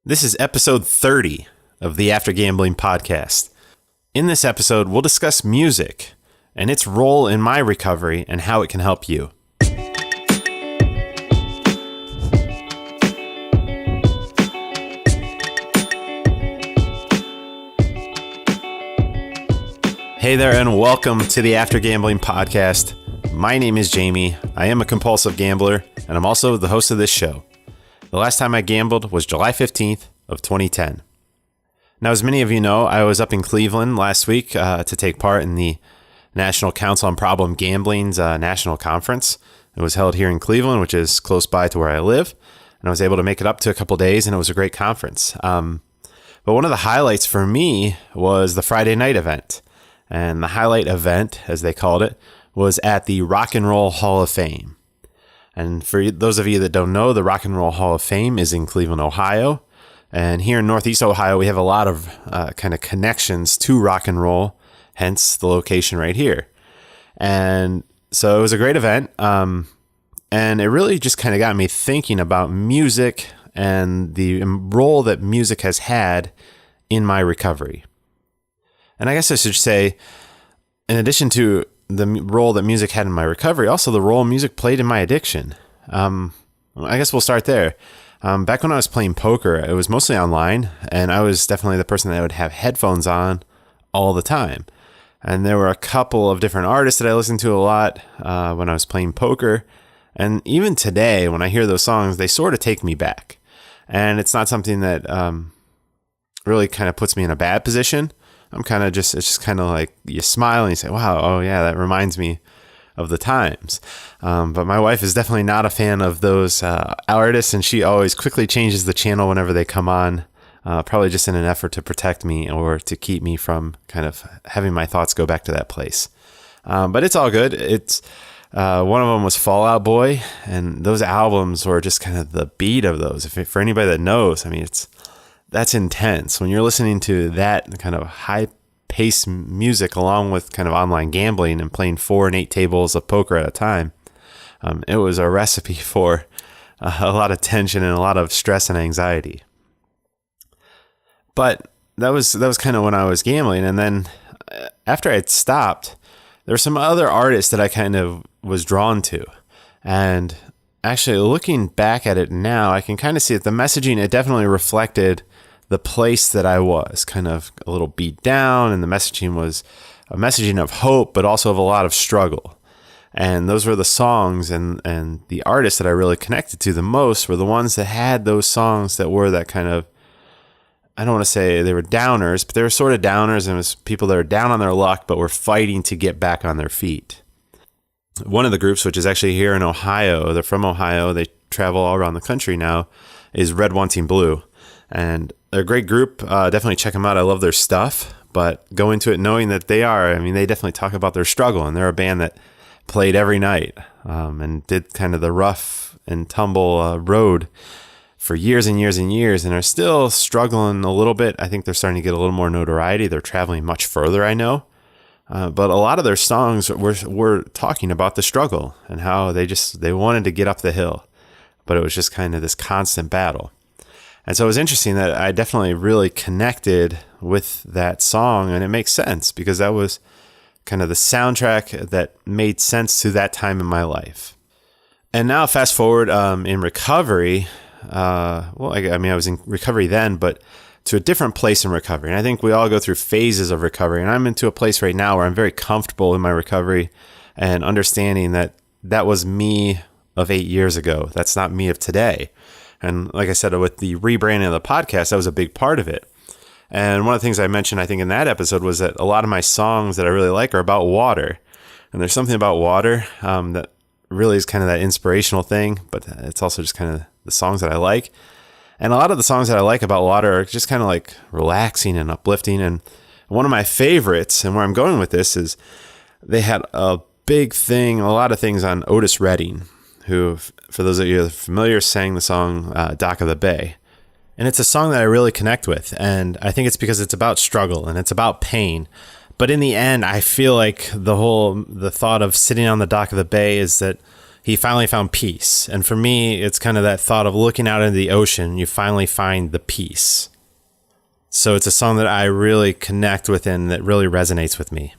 This is episode 30 of the After Gambling podcast. In this episode, we'll discuss music and its role in my recovery and how it can help you. Hey there, and welcome to the After Gambling podcast. My name is Jamie. I am a compulsive gambler, and I'm also the host of this show. The last time I gambled was July 15th of 2010. Now, as many of you know, I was up in Cleveland last week to take part in the National Council on Problem Gambling's national conference. It was held here in Cleveland, which is close by to where I live, and I was able to make it up to a couple days, and it was a great conference. But one of the highlights for me was the Friday night event, and the highlight event, as they called it, was at the Rock and Roll Hall of Fame. And for those of you that don't know, the Rock and Roll Hall of Fame is in Cleveland, Ohio. And here in Northeast Ohio, we have a lot of kind of connections to rock and roll, hence the location right here. And so it was a great event. And it really just kind of got me thinking about music and the role that music has had in my recovery. And I guess I should say, in addition to the role that music had in my recovery, also the role music played in my addiction. I guess we'll start there. Back when I was playing poker, it was mostly online, and I was definitely the person that would have headphones on all the time. And there were a couple of different artists that I listened to a lot when I was playing poker. And even today, when I hear those songs, they sort of take me back. And it's not something that really kind of puts me in a bad position. It's just kind of like you smile and you say, wow, oh yeah, that reminds me of the times. But my wife is definitely not a fan of those artists, and she always quickly changes the channel whenever they come on, probably just in an effort to protect me or to keep me from kind of having my thoughts go back to that place. But it's all good. It's one of them was Fall Out Boy, and those albums were just kind of the beat of those. For anybody that knows, I mean, that's intense. When you're listening to that kind of high-paced music along with kind of online gambling and playing 4 and 8 tables of poker at a time, it was a recipe for a lot of tension and a lot of stress and anxiety. But that was kind of when I was gambling. And then after I had stopped, there were some other artists that I kind of was drawn to. And actually, looking back at it now, I can kind of see that the messaging, it definitely reflected the place that I was, kind of a little beat down, and the messaging was a messaging of hope, but also of a lot of struggle. And those were the songs and the artists that I really connected to the most were the ones that had those songs that were that kind of, I don't want to say they were downers, but they were sort of downers, and it was people that are down on their luck, but were fighting to get back on their feet. One of the groups, which is actually here in Ohio, they're from Ohio, they travel all around the country now, is Red Wanting Blue. And they're a great group. Definitely check them out. I love their stuff, but go into it knowing that they definitely talk about their struggle, and they're a band that played every night and did kind of the rough and tumble road for years and years and years, and are still struggling a little bit. I think they're starting to get a little more notoriety. They're traveling much further, I know. But a lot of their songs were talking about the struggle and how they wanted to get up the hill, but it was just kind of this constant battle. And so it was interesting that I definitely really connected with that song, and it makes sense because that was kind of the soundtrack that made sense to that time in my life. And now fast forward in recovery, I was in recovery then, but to a different place in recovery. And I think we all go through phases of recovery, and I'm into a place right now where I'm very comfortable in my recovery and understanding that that was me of 8 years ago. That's not me of today. And like I said, with the rebranding of the podcast, that was a big part of it. And one of the things I mentioned, I think, in that episode was that a lot of my songs that I really like are about water. And there's something about water that really is kind of that inspirational thing, but it's also just kind of the songs that I like. And a lot of the songs that I like about water are just kind of like relaxing and uplifting. And one of my favorites, and where I'm going with this, is they had a lot of things on Otis Redding, who, for those of you that are familiar, sang the song Dock of the Bay. And it's a song that I really connect with. And I think it's because it's about struggle and it's about pain. But in the end, I feel like the thought of sitting on the dock of the bay is that he finally found peace. And for me, it's kind of that thought of looking out into the ocean, you finally find the peace. So it's a song that I really connect with and that really resonates with me.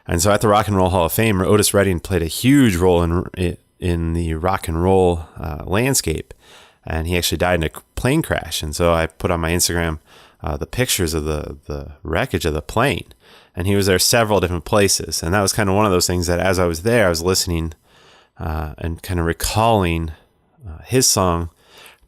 And so at the Rock and Roll Hall of Fame, Otis Redding played a huge role in the rock and roll landscape. And he actually died in a plane crash. And so I put on my Instagram the pictures of the wreckage of the plane. And he was there several different places. And that was kind of one of those things that as I was there, I was listening and kind of recalling his song,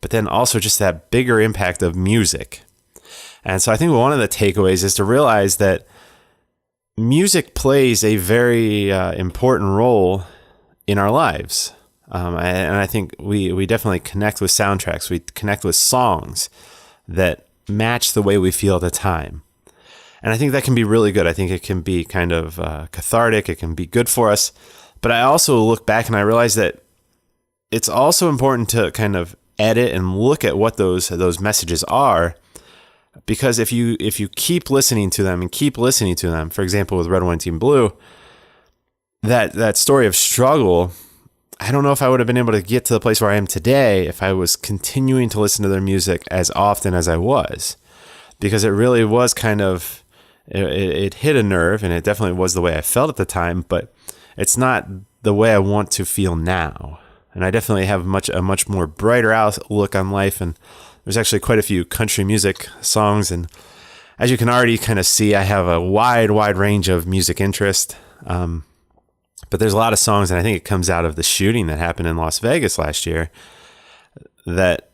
but then also just that bigger impact of music. And so I think one of the takeaways is to realize that music plays a very important role in our lives. And I think we definitely connect with soundtracks. We connect with songs that match the way we feel at the time. And I think that can be really good. I think it can be kind of cathartic. It can be good for us. But I also look back and I realize that it's also important to kind of edit and look at what those messages are. Because if you keep listening to them and keep listening to them, for example, with Red, White, Team Blue, that story of struggle, I don't know if I would have been able to get to the place where I am today if I was continuing to listen to their music as often as I was. Because it really was kind of, it hit a nerve, and it definitely was the way I felt at the time, but it's not the way I want to feel now. And I definitely have a much more brighter outlook on life, and there's actually quite a few country music songs, and as you can already kind of see, I have a wide range of music interest. But there's a lot of songs, and I think it comes out of the shooting that happened in Las Vegas last year, that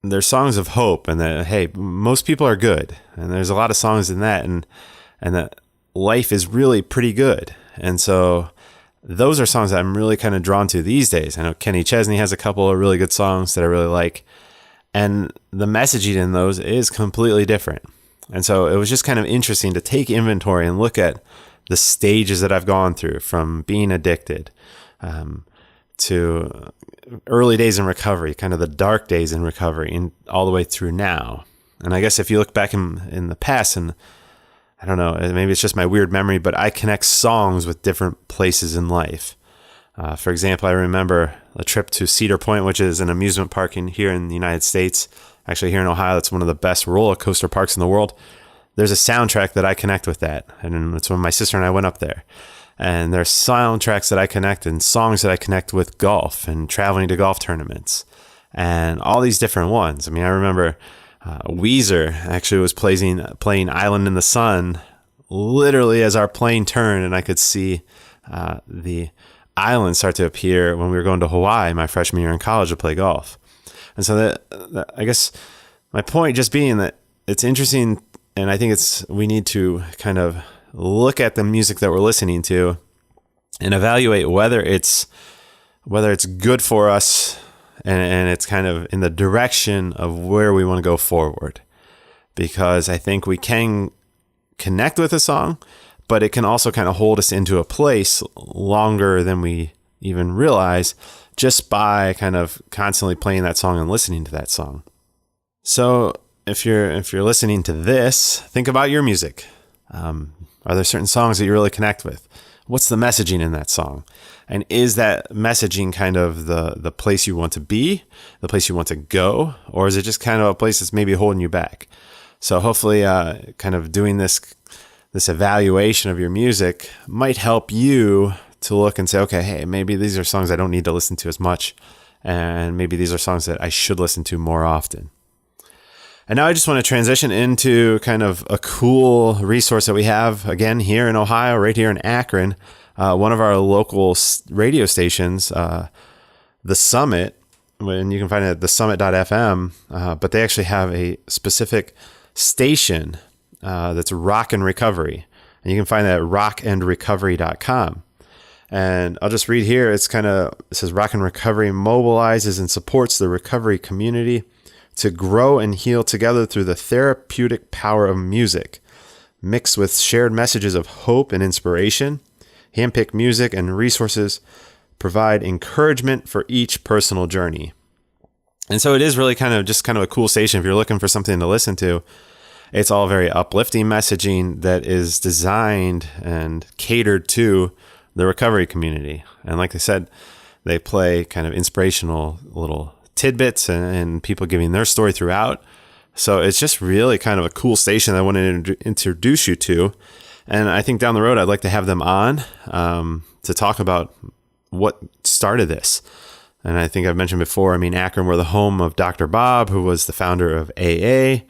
they're songs of hope, and that, hey, most people are good. And there's a lot of songs in that, and that life is really pretty good. And so those are songs that I'm really kind of drawn to these days. I know Kenny Chesney has a couple of really good songs that I really like. And the messaging in those is completely different. And so it was just kind of interesting to take inventory and look at the stages that I've gone through, from being addicted to early days in recovery, kind of the dark days in recovery, and all the way through now. And I guess if you look back in the past, and I don't know, maybe it's just my weird memory, but I connect songs with different places in life. For example, I remember a trip to Cedar Point, which is an amusement park here in the United States. Actually, here in Ohio, that's one of the best roller coaster parks in the world. There's a soundtrack that I connect with that. And it's when my sister and I went up there. And there's soundtracks that I connect and songs that I connect with golf and traveling to golf tournaments and all these different ones. I mean, I remember Weezer actually was playing Island in the Sun literally as our plane turned, and I could see the island start to appear when we were going to Hawaii my freshman year in college to play golf. And so that I guess my point just being that it's interesting, and I think we need to kind of look at the music that we're listening to and evaluate whether it's good for us and it's kind of in the direction of where we want to go forward. Because I think we can connect with a song, but it can also kind of hold us into a place longer than we even realize, just by kind of constantly playing that song and listening to that song. So if you're listening to this, think about your music. Are there certain songs that you really connect with? What's the messaging in that song? And is that messaging kind of the place you want to be, the place you want to go, or is it just kind of a place that's maybe holding you back? So hopefully kind of doing this evaluation of your music might help you to look and say, okay, hey, maybe these are songs I don't need to listen to as much, and maybe these are songs that I should listen to more often. And now I just want to transition into kind of a cool resource that we have, again, here in Ohio, right here in Akron. One of our local radio stations, The Summit, and you can find it at thesummit.fm, but they actually have a specific station that's Rock and Recovery. And you can find that at rockandrecovery.com. And I'll just read here. It says Rock and Recovery mobilizes and supports the recovery community to grow and heal together through the therapeutic power of music, mixed with shared messages of hope and inspiration. Handpicked music and resources provide encouragement for each personal journey. And so it is really kind of a cool station if you're looking for something to listen to. It's all very uplifting messaging that is designed and catered to the recovery community. And like I said, They play kind of inspirational little tidbits and people giving their story throughout. So it's just really kind of a cool station that I wanted to introduce you to. And I think down the road, I'd like to have them on to talk about what started this. And I think I've mentioned before, Akron, we're the home of Dr. Bob, who was the founder of AA.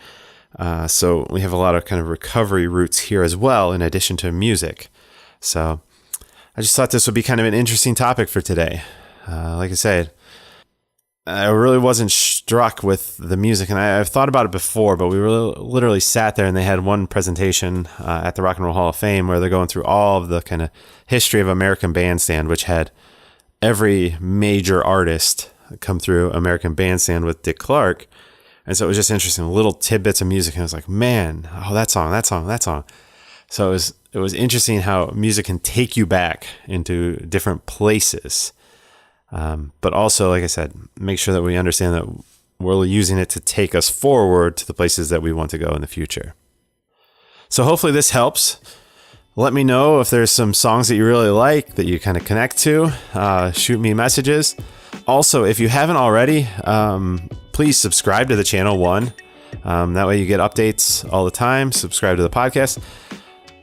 So we have a lot of kind of recovery roots here as well, in addition to music. So I just thought this would be kind of an interesting topic for today. Like I said, I really wasn't struck with the music, and I've thought about it before, but we literally sat there and they had one presentation at the Rock and Roll Hall of Fame where they're going through all of the kind of history of American Bandstand, which had every major artist come through American Bandstand with Dick Clark. And so it was just interesting, little tidbits of music. And I was like, man, oh, that song. So it was interesting how music can take you back into different places. But also, like I said, make sure that we understand that we're using it to take us forward to the places that we want to go in the future. So hopefully this helps. Let me know if there's some songs that you really like that you kind of connect to. Shoot me messages. Also, if you haven't already, please subscribe to the channel, one. That way you get updates all the time. Subscribe to the podcast.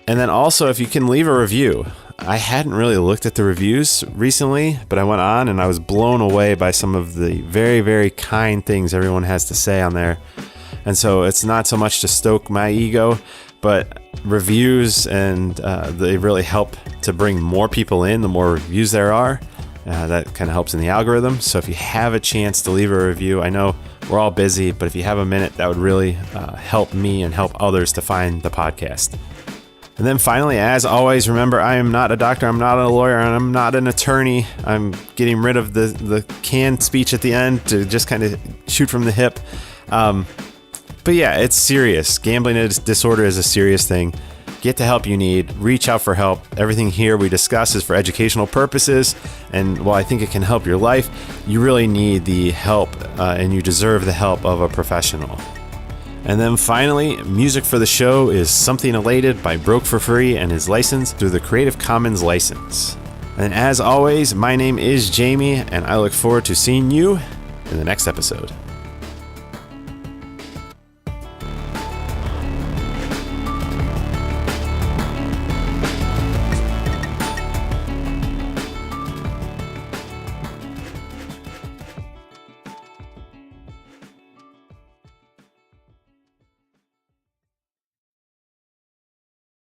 And then also, if you can leave a review. I hadn't really looked at the reviews recently, but I went on and I was blown away by some of the very, very kind things everyone has to say on there. And so it's not so much to stoke my ego, but reviews, and they really help to bring more people in. The more reviews there are, that kind of helps in the algorithm. So if you have a chance to leave a review, I know we're all busy, but if you have a minute, that would really help me and help others to find the podcast. And then finally, as always, remember, I am not a doctor, I'm not a lawyer, and I'm not an attorney. I'm getting rid of the canned speech at the end to just kind of shoot from the hip. But yeah, it's serious. Gambling disorder is a serious thing. Get the help you need. Reach out for help. Everything here we discuss is for educational purposes. And while I think it can help your life, you really need the help, and you deserve the help of a professional. And then finally, music for the show is Something Elated by Broke for Free and is licensed through the Creative Commons license. And as always, my name is Jamie, and I look forward to seeing you in the next episode.